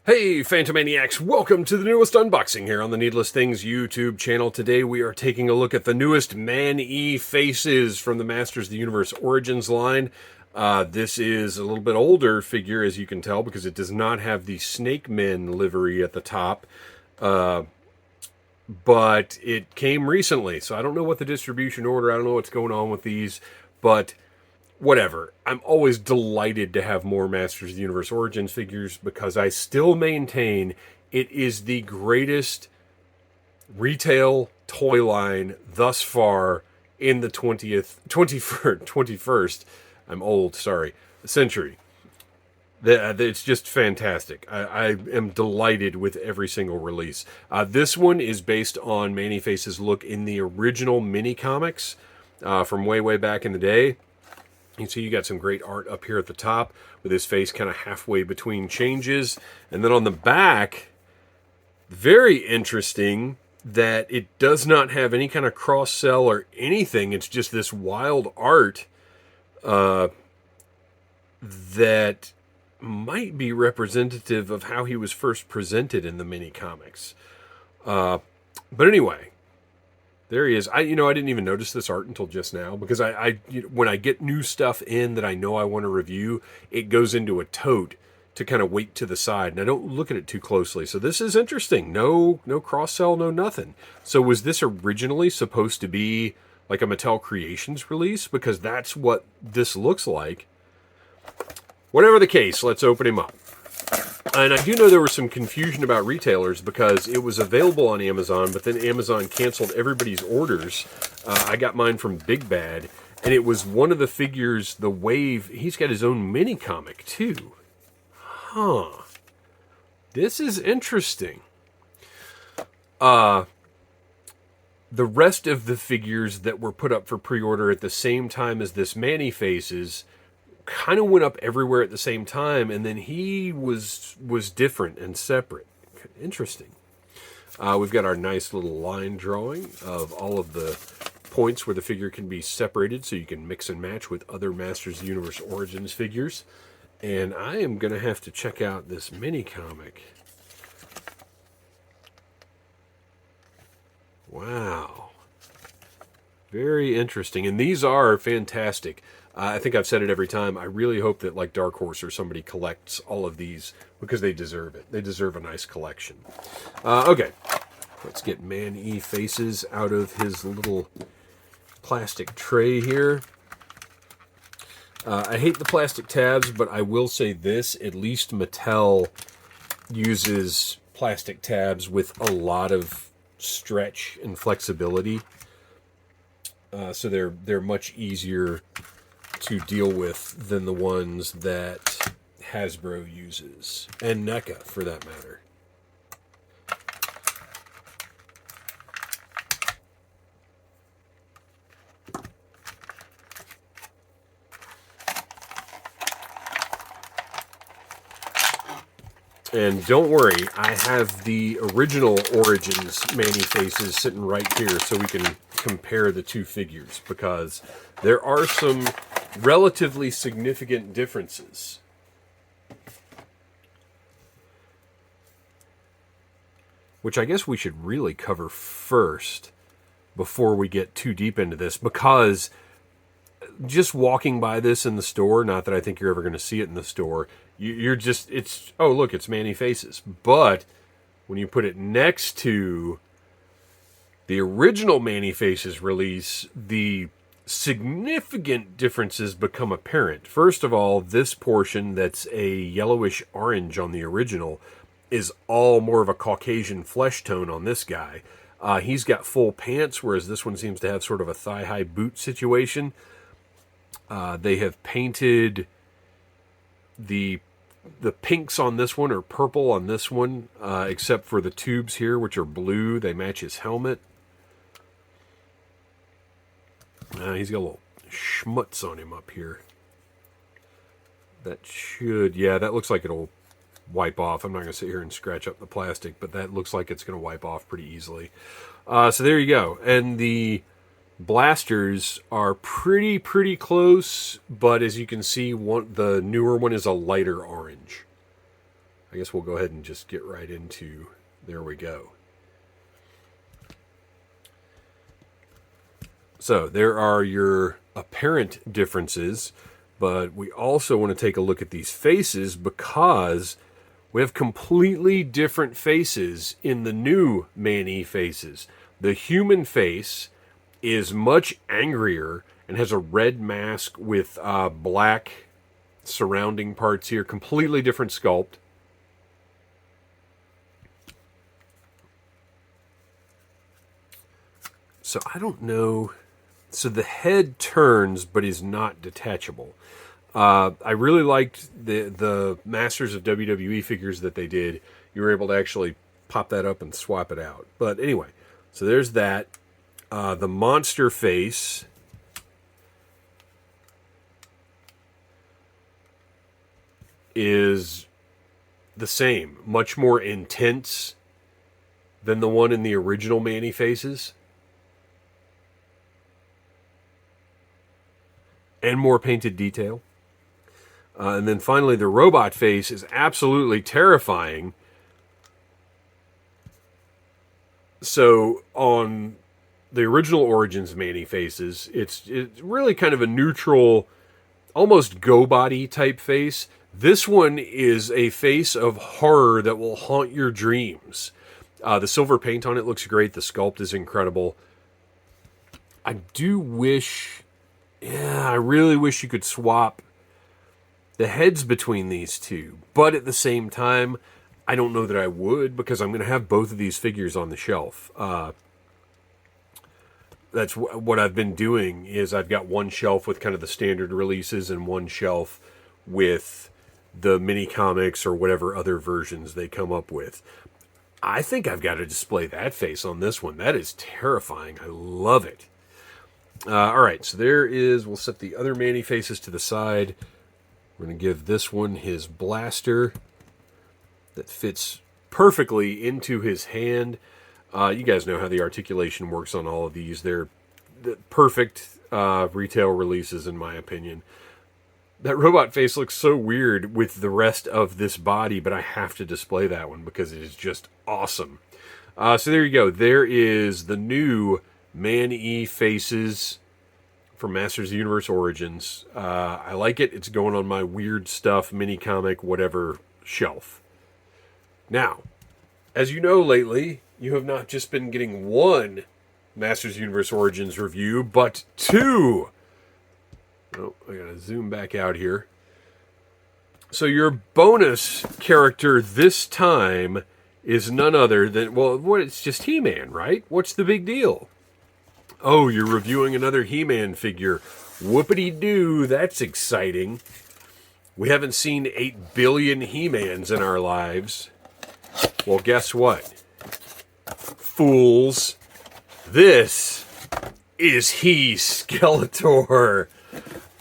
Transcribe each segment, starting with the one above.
Hey, Phantomaniacs! Welcome to the newest unboxing here on the Needless Things YouTube channel. Today we are taking a look at the newest Man-E faces from the Masters of the Universe Origins line. This is a little bit older figure, as you can tell, because it does not have the Snake Men livery at the top. But it came recently, so I don't know what the distribution order, I don't know what's going on with these, but whatever. I'm always delighted to have more Masters of the Universe Origins figures because I still maintain it is the greatest retail toy line thus far in the 21st, I'm old, sorry, century. It's just fantastic. I am delighted with every single release. This one is based on Man-E Face's look in the original Minicomics from way back in the day. You see you got some great art up here at the top with his face kind of halfway between changes. And then on the back, very interesting that it does not have any kind of cross-sell or anything. It's just this wild art that might be representative of how he was first presented in the Minicomics. But anyway, there he is. I didn't even notice this art until just now because when I get new stuff in that I know I want to review, it goes into a tote to kind of wait to the side, and I don't look at it too closely. So this is interesting. No cross-sell, no nothing. So was this originally supposed to be like a Mattel Creations release? Because that's what this looks like. Whatever the case, let's open him up. And I do know there was some confusion about retailers because it was available on Amazon, but then Amazon canceled everybody's orders. I got mine from Big Bad, and it was one of the figures, the Wave. He's got his own mini comic too. Huh. This is interesting. The rest of the figures that were put up for pre-order at the same time as this Man-E Faces kind of went up everywhere at the same time, and then he was different and separate. Interesting. We've got our nice little line drawing of all of the points where the figure can be separated so you can mix and match with other Masters of the Universe Origins figures. And I am going to have to check out this mini comic. Wow. Very interesting. And these are fantastic. I think I've said it every time. I really hope that like Dark Horse or somebody collects all of these because they deserve it. They deserve a nice collection. Okay, let's get Man-E Faces out of his little plastic tray here. I hate the plastic tabs, but I will say this. At least Mattel uses plastic tabs with a lot of stretch and flexibility. So they're much easier to deal with than the ones that Hasbro uses, and NECA for that matter. And don't worry, I have the original Origins Man-E Faces sitting right here so we can compare the two figures, because there are some relatively significant differences. Which I guess we should really cover first before we get too deep into this, because just walking by this in the store, not that I think you're ever going to see it in the store, you're just, it's, oh look, it's Man-E Faces. But when you put it next to the original Man-E Faces release, the significant differences become apparent. First of all, this portion that's a yellowish orange on the original is all more of a Caucasian flesh tone on this guy. He's got full pants, whereas this one seems to have sort of a thigh-high boot situation. They have painted the pinks on this one, or purple on this one, except for the tubes here, which are blue. They match his helmet. He's got a little schmutz on him up here. That should, yeah, that looks like it'll wipe off. I'm not going to sit here and scratch up the plastic, but that looks like it's going to wipe off pretty easily. So there you go. And the blasters are pretty close, but as you can see, the newer one is a lighter orange. I guess we'll go ahead and just get right into, there we go. So there are your apparent differences, but we also want to take a look at these faces because we have completely different faces in the new Man-E faces. The human face is much angrier and has a red mask with black surrounding parts here. Completely different sculpt. So I don't know. So the head turns, but is not detachable. I really liked the Masters of WWE figures that they did. You were able to actually pop that up and swap it out. But anyway, so there's that. The monster face is the same, much more intense than the one in the original Man-E faces. And more painted detail. And then finally, the robot face is absolutely terrifying. So on the original Origins Man-E faces, it's really kind of a neutral, almost go-body type face. This one is a face of horror that will haunt your dreams. The silver paint on it looks great. The sculpt is incredible. I do wish... Yeah, I really wish you could swap the heads between these two. But at the same time, I don't know that I would because I'm going to have both of these figures on the shelf. That's what I've been doing is I've got one shelf with kind of the standard releases and one shelf with the Minicomics or whatever other versions they come up with. I think I've got to display that face on this one. That is terrifying. I love it. All right, so there is, we'll set the other Man-E faces to the side. We're going to give this one his blaster that fits perfectly into his hand. You guys know how the articulation works on all of these. They're the perfect retail releases, in my opinion. That robot face looks so weird with the rest of this body, but I have to display that one because it is just awesome. So there you go. There is the new Man-E faces from Masters of the Universe Origins. I like it. It's going on my weird stuff, mini comic, whatever shelf. Now, as you know lately, you have not just been getting one Masters of the Universe Origins review, but two. Oh, I gotta zoom back out here. So your bonus character this time is none other than, well, it's just He-Man, right? What's the big deal? Oh, you're reviewing another He-Man figure. Whoopity-doo, that's exciting. We haven't seen 8 billion He-Mans in our lives. Well, guess what? Fools. This is He-Skeletor.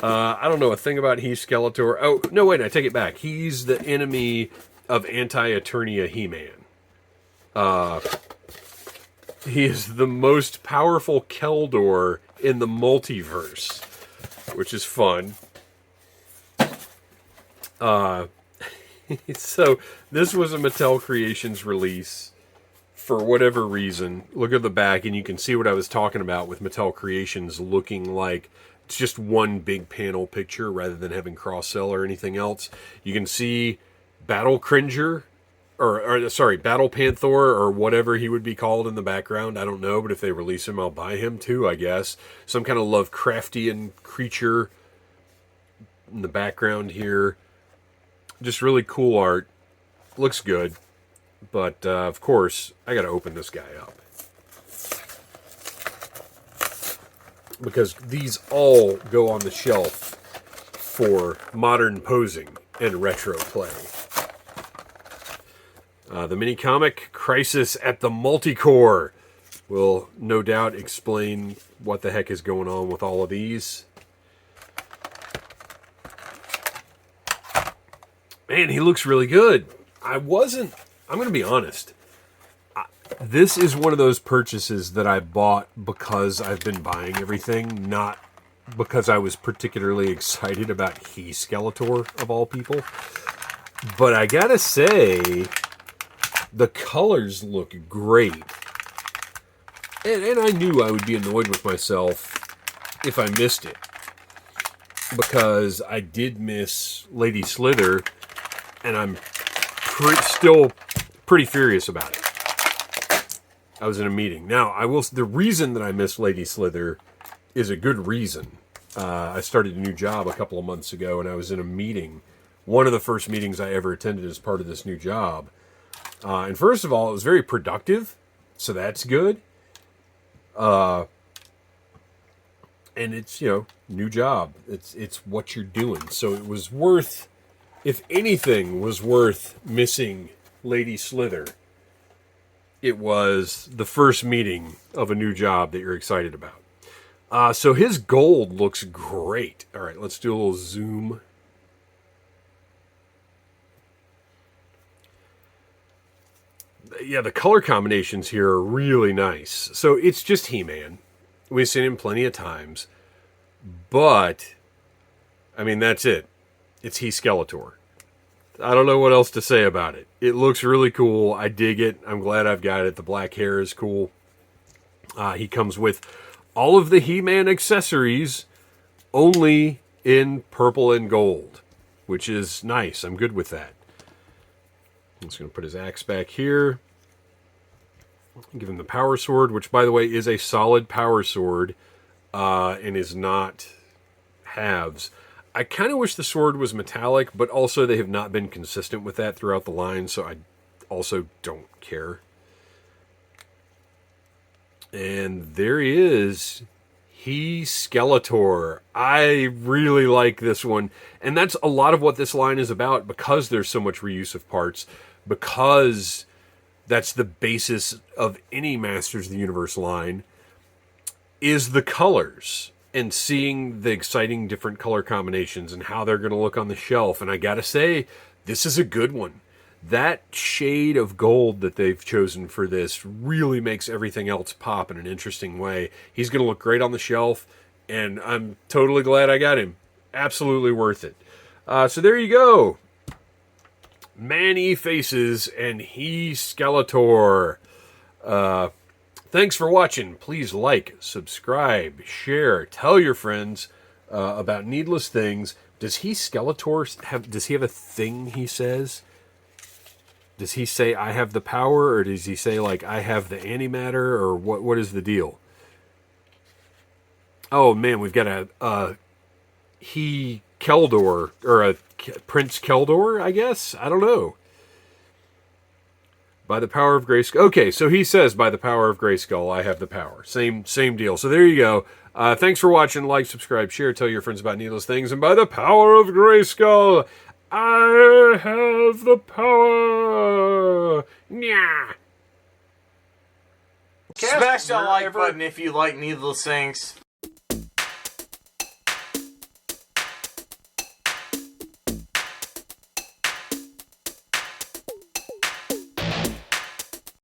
I don't know a thing about He-Skeletor. Oh, no, wait, I take it back. He's the enemy of Anti-Eternia He-Man. He is the most powerful Keldor in the multiverse, which is fun. So this was a Mattel Creations release for whatever reason. Look at the back and you can see what I was talking about with Mattel Creations looking like it's just one big panel picture rather than having cross-sell or anything else. You can see Battle Cringer, Battle Panther or whatever he would be called in the background. I don't know, but if they release him, I'll buy him too, I guess. Some kind of Lovecraftian creature in the background here. Just really cool art. Looks good. But, of course, I got to open this guy up. Because these all go on the shelf for modern posing and retro play. The mini-comic Crisis at the Multicore will no doubt explain what the heck is going on with all of these. Man, he looks really good. I'm going to be honest. This is one of those purchases that I bought because I've been buying everything, not because I was particularly excited about He-Skeletor, of all people. But I gotta say, the colors look great. And I knew I would be annoyed with myself if I missed it. Because I did miss Lady Slither, and I'm still pretty furious about it. I was in a meeting. Now, the reason that I missed Lady Slither is a good reason. I started a new job a couple of months ago, and I was in a meeting. One of the first meetings I ever attended as part of this new job. And first of all, it was very productive, so that's good. And it's, new job. It's what you're doing. So it was worth, if anything was worth missing Lady Slither, it was the first meeting of a new job that you're excited about. So his gold looks great. All right, let's do a little zoom. Yeah, the color combinations here are really nice. So it's just He-Man. We've seen him plenty of times. But, I mean, that's it. It's He-Skeletor. I don't know what else to say about it. It looks really cool. I dig it. I'm glad I've got it. The black hair is cool. He comes with all of the He-Man accessories, only in purple and gold, which is nice. I'm good with that. I'm just going to put his axe back here. Give him the power sword, which, by the way, is a solid power sword and is not halves. I kind of wish the sword was metallic, but also they have not been consistent with that throughout the line, so I also don't care. And there he is, He-Skeletor. I really like this one, and that's a lot of what this line is about, because there's so much reuse of parts, because that's the basis of any Masters of the Universe line, is the colors. And seeing the exciting different color combinations and how they're going to look on the shelf. And I got to say, this is a good one. That shade of gold that they've chosen for this really makes everything else pop in an interesting way. He's going to look great on the shelf, and I'm totally glad I got him. Absolutely worth it. So there you go. Man-E-Faces and He-Skeletor. Thanks for watching. Please like, subscribe, share, tell your friends about Needless Things. Does He-Skeletor does he have a thing he says? Does he say, I have the power, or does he say, like, I have the antimatter, or what is the deal? Oh, man, we've got a He-Keldor, or a Prince Keldor, I guess? I don't know. By the power of Grayskull. Okay, so he says, by the power of Grayskull, I have the power. Same deal. So there you go. Thanks for watching. Like, subscribe, share, tell your friends about Needless Things. And by the power of Grayskull, I have the power. Nya. Smash that like button if you like Needless Things.